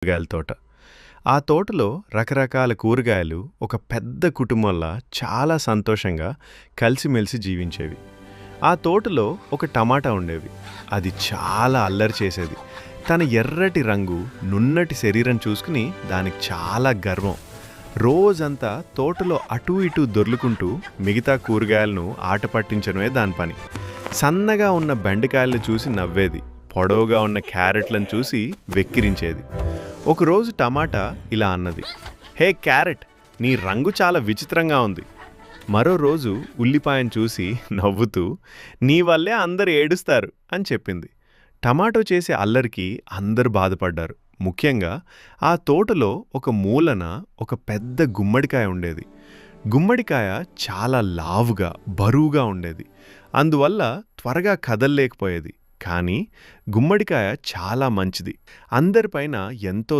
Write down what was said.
కూరగాయల తోట. ఆ తోటలో రకరకాల కూరగాయలు ఒక పెద్ద కుటుంబంలా చాలా సంతోషంగా కలిసిమెలిసి జీవించేవి. ఆ తోటలో ఒక టమాటా ఉండేవి. అది చాలా అల్లరి చేసేది. తన ఎర్రటి రంగు, నున్నటి శరీరం చూసుకుని దానికి చాలా గర్వం. రోజంతా తోటలో అటూ ఇటూ దొర్లుకుంటూ మిగతా కూరగాయలను ఆట పట్టించడమే దాని పని. సన్నగా ఉన్న బెండకాయలను చూసి నవ్వేది. పొడవుగా ఉన్న క్యారెట్లను చూసి వెక్కిరించేది. ఒకరోజు టమాటా ఇలా అన్నది, హే క్యారెట్, నీ రంగు చాలా విచిత్రంగా ఉంది. మరో రోజు ఉల్లిపాయను చూసి నవ్వుతూ, నీ వల్లే అందరు ఏడుస్తారు అని చెప్పింది. టమాటో చేసే అల్లరికి అందరూ బాధపడ్డారు. ముఖ్యంగా ఆ తోటలో ఒక మూలన ఒక పెద్ద గుమ్మడికాయ ఉండేది. గుమ్మడికాయ చాలా లావుగా, బరువుగా ఉండేది. అందువల్ల త్వరగా కదల్లేకపోయేది. కానీ గుమ్మడికాయ చాలా మంచిది. అందరిపైన ఎంతో